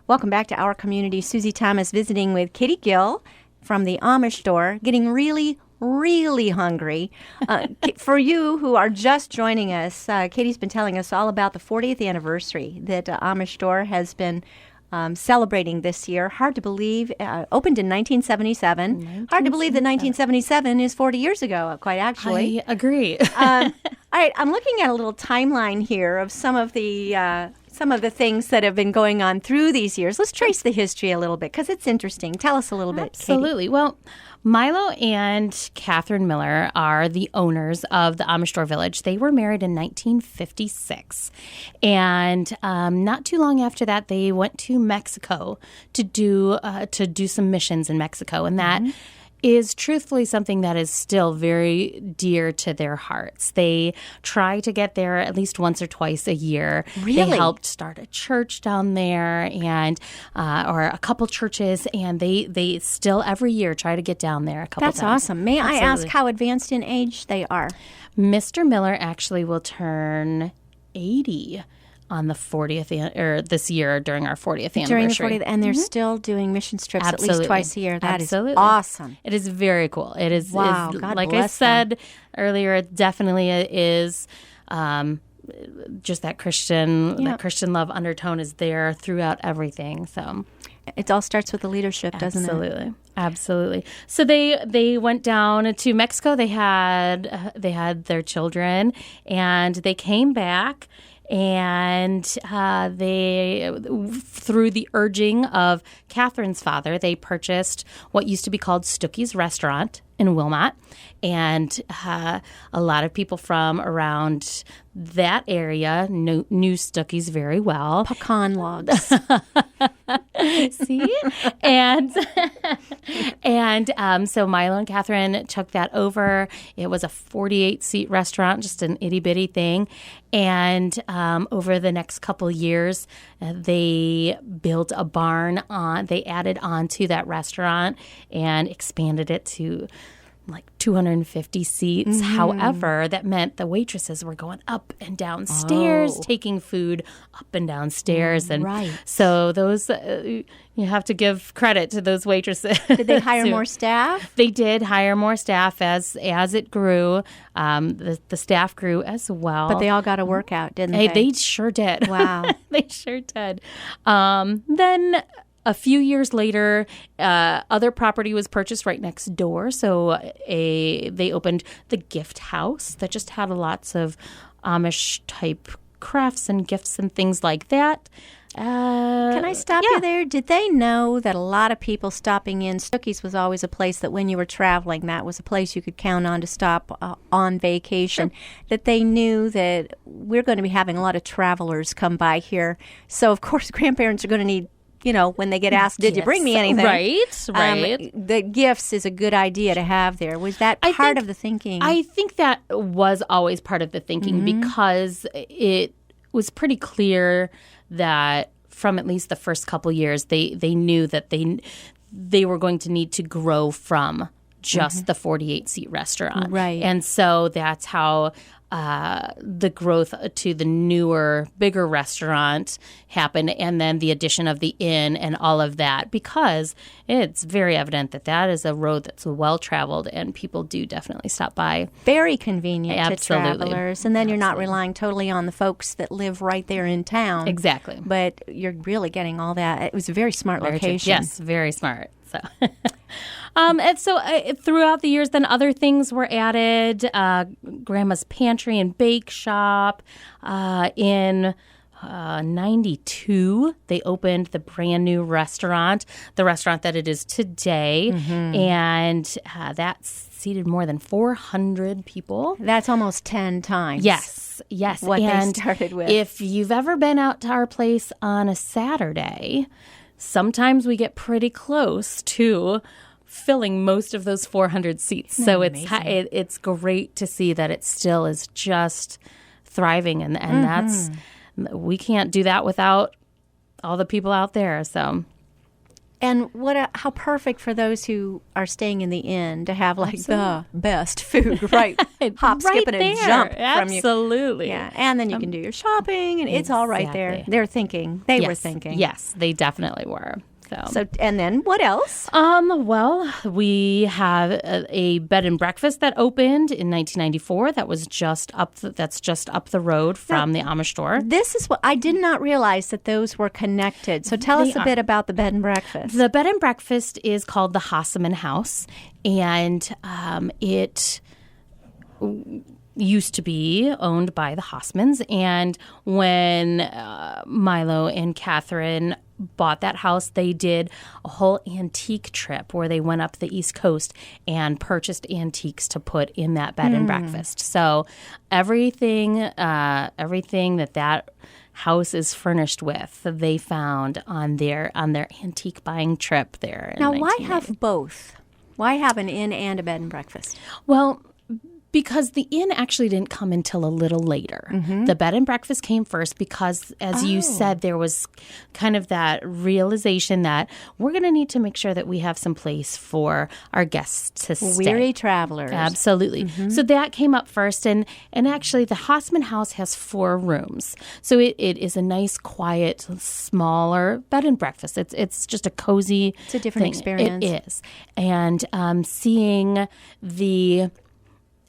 Welcome back to Our Community. Susie Thomas visiting with Katie Gill from the Amish store, getting really hungry. For you who are just joining us, Katie's been telling us all about the 40th anniversary that Amish store has been celebrating this year. Hard to believe. Opened in 1977. Hard to believe that 1977 is 40 years ago, quite actually. I agree. All right, I'm looking at a little timeline here of some of the things that have been going on through these years. Let's trace the history a little bit because it's interesting. Tell us a little bit, Katie. Absolutely. Well, Milo and Catherine Miller are the owners of the Amish Store Village. They were married in 1956. And not too long after that, they went to Mexico to do some missions in Mexico. And that is truthfully something that is still very dear to their hearts. They try to get there at least once or twice a year. Really? They helped start a church down there and or a couple churches, and they still every year try to get down there a couple That's times. awesome. May I ask how advanced in age they are? Mr. Miller actually will turn 80 on the 40th, or this year during our 40th anniversary. During the 40th, and they're still doing mission trips at least twice a year. That is awesome. It is very cool. It is, wow, is God like bless I said earlier, it definitely is just that Christian love undertone is there throughout everything. So it all starts with the leadership, doesn't it? Absolutely. So they went down to Mexico. They had their children, and they came back. And they, through the urging of Catherine's father, they purchased what used to be called Stuckey's Restaurant in Wilmot. And a lot of people from around that area knew Stuckey's very well. Pecan logs. See? And so Milo and Catherine took that over. It was a 48-seat restaurant, just an itty-bitty thing. And over the next couple years, they built a barn they added on to that restaurant and expanded it to like 250 seats. However, that meant the waitresses were going up and downstairs, taking food up and downstairs. And so those, you have to give credit to those waitresses. Did they hire more staff? They did hire more staff as it grew. The staff grew as well. But they all got a workout, didn't they? They sure did. Wow. They sure did. Then a few years later, other property was purchased right next door. So they opened the gift house that just had lots of Amish-type crafts and gifts and things like that. Can I stop you there? Did they know that a lot of people stopping in, Stuckey's was always a place that when you were traveling, that was a place you could count on to stop on vacation, that they knew that we're going to be having a lot of travelers come by here. So, of course, grandparents are going to need, when they get asked, did you bring me anything? Right. The gifts is a good idea to have there. Was that part of the thinking? I think that was always part of the thinking because it was pretty clear that from at least the first couple years, they knew that they were going to need to grow from just the 48-seat restaurant. Right. And so that's how the growth to the newer, bigger restaurant happened, and then the addition of the inn and all of that, because it's very evident that is a road that's well-traveled, and people do definitely stop by. Very convenient to Absolutely. travelers, and then you're not relying totally on the folks that live right there in town. Exactly. But you're really getting all that. It was a very smart location. Yes, very smart. So, and so throughout the years, then other things were added. Grandma's Pantry and Bake Shop. In 92, they opened the brand new restaurant, the restaurant that it is today, and that seated more than 400 people. That's almost 10 times. Yes. What and they started with. If you've ever been out to our place on a Saturday, sometimes we get pretty close to filling most of those 400 seats. So it's great to see that it still is just thriving, and we can't do that without all the people out there. So And how perfect for those who are staying in the inn to have like the best food, right? Hop, Right skip, and a there. jump from you. Absolutely. Yeah, and then you can do your shopping, and it's all right there. Exactly. They're thinking. They were Yes. thinking. Yes, they definitely were. So, and then what else? Well, we have a bed and breakfast that opened in 1994. That's just up the road from the Amish store. This is what I did not realize that those were connected. So tell us a bit about the bed and breakfast. The bed and breakfast is called the Hasseman House, and it used to be owned by the Hossmans. And when Milo and Catherine bought that house, they did a whole antique trip where they went up the East Coast and purchased antiques to put in that bed and breakfast. So everything that house is furnished with, they found on their antique buying trip there. Now, why have both? Why have an inn and a bed and breakfast? Well, because the inn actually didn't come until a little later. The bed and breakfast came first because, as you said, there was kind of that realization that we're going to need to make sure that we have some place for our guests to stay. Weary travelers. Absolutely. So that came up first. And actually, the Hasseman House has 4 rooms. So it is a nice, quiet, smaller bed and breakfast. It's just a cozy It's a different experience. It is. And seeing the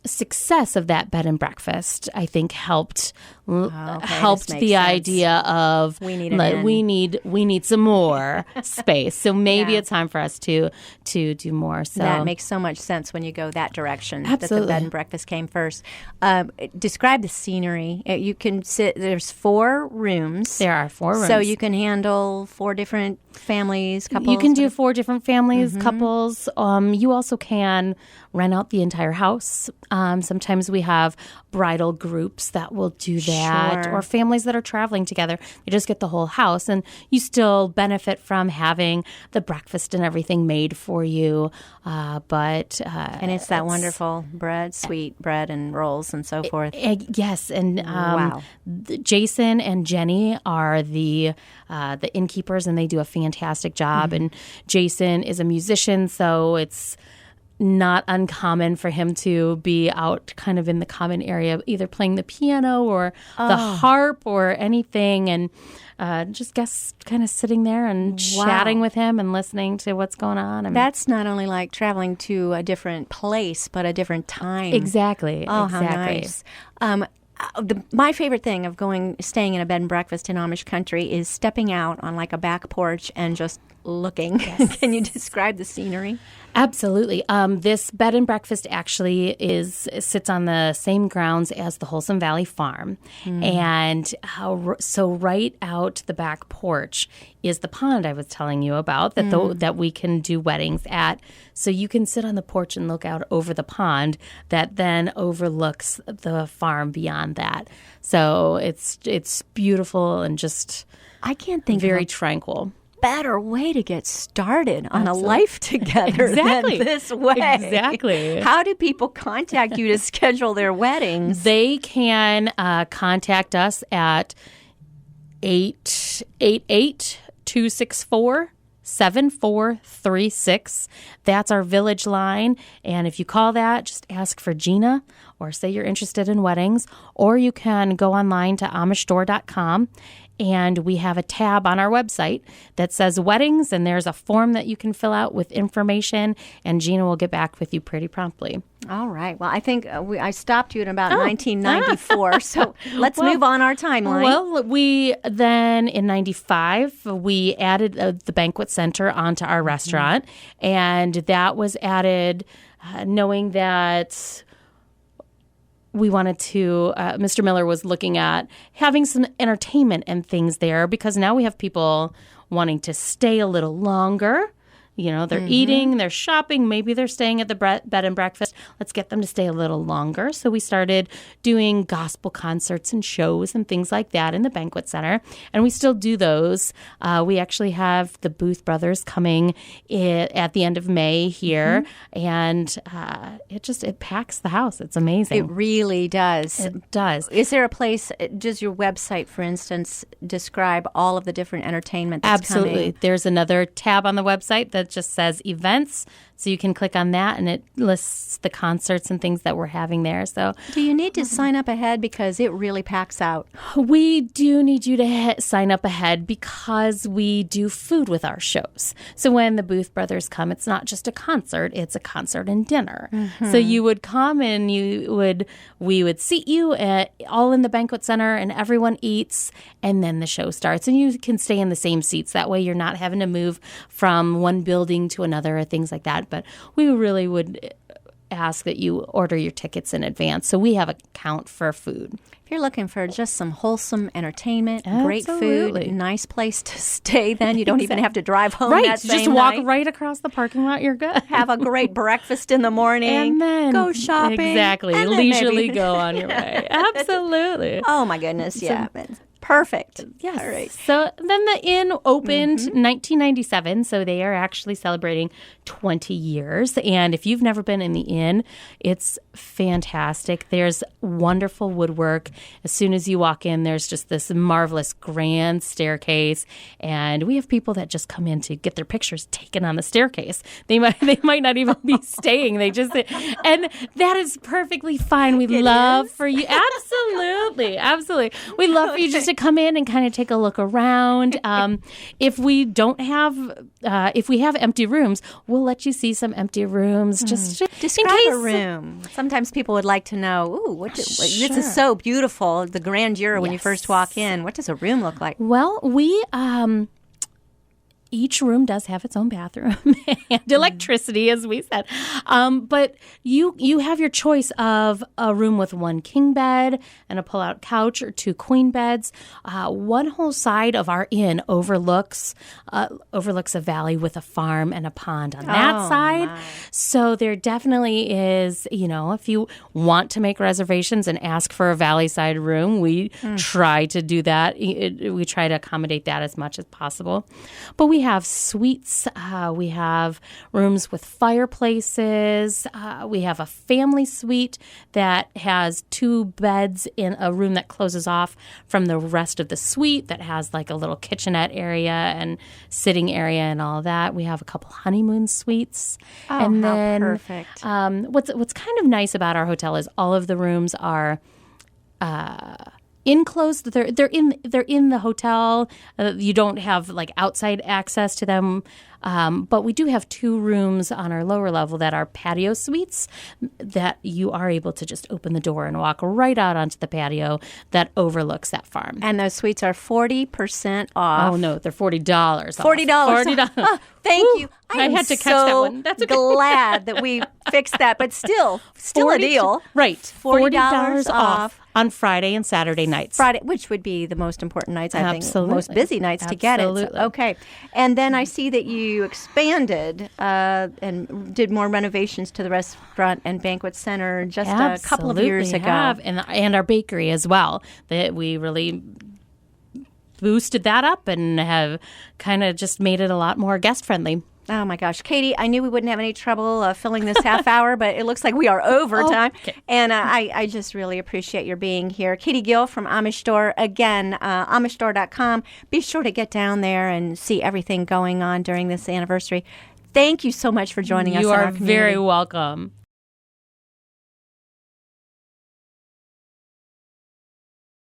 success of that bed and breakfast, I think, helped this makes the sense. idea of We need an like, inn. we need some more space. So maybe it's time for us to do more. So That makes so much sense when you go that direction. That the Absolutely. bed and breakfast came first. Describe the scenery. You can sit. There's 4 rooms. there are 4 rooms. So you can handle 4 different families, couples. You can do 4 different families, couples. You also can rent out the entire house. Sometimes we have bridal groups that will do that, Sure. or families that are traveling together. They just get the whole house, and you still benefit from having the breakfast and everything made for you. And it's that wonderful bread, sweet bread and rolls and so forth. Yes, and Wow. Jason and Jenny are the innkeepers, and they do a fantastic job. And Jason is a musician, so it's not uncommon for him to be out kind of in the common area, either playing the piano or the harp or anything, and just guests kind of sitting there and chatting with him and listening to what's going on. I mean, That's not only like traveling to a different place, but a different time. exactly. Oh, exactly. how nice. My favorite thing of staying in a bed and breakfast in Amish country is stepping out on like a back porch and just looking. Can you describe the scenery? Absolutely. This bed and breakfast actually sits on the same grounds as the Wholesome Valley Farm. And so right out the back porch is the pond I was telling you about that we can do weddings at. So you can sit on the porch and look out over the pond that then overlooks the farm beyond that. So it's beautiful and just I can't think very of tranquil. a better way to get started on a life together Exactly. than this way. Exactly. How do people contact you to schedule their weddings? They can contact us at 888-264-7436. That's our village line. And if you call that, just ask for Gina or say you're interested in weddings. Or you can go online to amishstore.com. And we have a tab on our website that says weddings, and there's a form that you can fill out with information, and Gina will get back with you pretty promptly. All right. Well, I think I stopped you at about 1994. So let's move on our timeline. Well, we then in 95, we added the banquet center onto our restaurant, and that was added knowing that we wanted to, Mr. Miller was looking at having some entertainment and things there, because now we have people wanting to stay a little longer, They're eating, they're shopping, maybe they're staying at the bed and breakfast. Let's get them to stay a little longer. So we started doing gospel concerts and shows and things like that in the banquet center. And we still do those. We actually have the Booth Brothers coming at the end of May here. And it packs the house. It's amazing. It really does. It does. Is there a place, does your website, for instance, describe all of the different entertainment that's Absolutely. coming? There's another tab on the website that just says events. So you can click on that and it lists the concerts and things that we're having there. So do you need to sign up ahead because it really packs out? We do need you to sign up ahead because we do food with our shows. So when the Booth Brothers come, it's not just a concert, it's a concert and dinner. So you would come and we would seat you all in the banquet center and everyone eats and then the show starts. And you can stay in the same seats. That way you're not having to move from one building to another or things like that. But we really would ask that you order your tickets in advance. So we have a count for food. If you're looking for just some wholesome entertainment, great Absolutely. food, nice place to stay, then you don't even have to drive home Right. that You same just walk night. right across the parking lot. You're good. Have a great breakfast in the morning. And then go shopping. Exactly. and then Leisurely maybe- go on your way. Absolutely. Oh, my goodness. Yeah. Perfect. Yes. All right. So then the inn opened 1997. So they are actually celebrating 20 years. And if you've never been in the inn, it's fantastic. There's wonderful woodwork. As soon as you walk in, there's just this marvelous grand staircase. And we have people that just come in to get their pictures taken on the staircase. They might not even be staying. They just, and that is perfectly fine. We love for you. Absolutely. Absolutely. We love for you just to come in and kind of take a look around. If we have empty rooms, we'll let you see some empty rooms. Just Describe in case a room. Sometimes people would like to know, ooh, this Sure. is so beautiful, the grandeur when you first walk in. What does a room look like? Well, we each room does have its own bathroom and electricity, as we said. But you have your choice of a room with one king bed and a pull-out couch or two queen beds. One whole side of our inn overlooks a valley with a farm and a pond on that side. My. So there definitely is, if you want to make reservations and ask for a valley side room, we try to do that. We try to accommodate that as much as possible. But we have suites. We have rooms with fireplaces. We have a family suite that has two beds in a room that closes off from the rest of the suite that has like a little kitchenette area and sitting area and all that. We have a couple honeymoon suites. Oh, and how then, perfect. What's kind of nice about our hotel is all of the rooms are enclosed. They're in the hotel. You don't have like outside access to them. But we do have two rooms on our lower level that are patio suites that you are able to just open the door and walk right out onto the patio that overlooks that farm. And those suites are 40% off. Oh, no, they're $40 off. $40. $40. Oh, thank you. I am had to catch so that one. That's okay. glad that we fixed that, but still a deal. Right. $40 off. On Friday and Saturday nights. Friday, which would be the most important nights, I think. Absolutely. Most busy nights to get it. Absolutely. So, okay. And then I see that you expanded and did more renovations to the restaurant and banquet center just a couple of years ago. Have. And our bakery as well. That we really boosted that up and have kind of just made it a lot more guest friendly. Oh, my gosh. Katie, I knew we wouldn't have any trouble filling this half hour, but it looks like we are over time. Okay. And I just really appreciate your being here. Katie Gill from Amish Store. Again, amishstore.com. Be sure to get down there and see everything going on during this anniversary. Thank you so much for joining us. You in are our community. very welcome.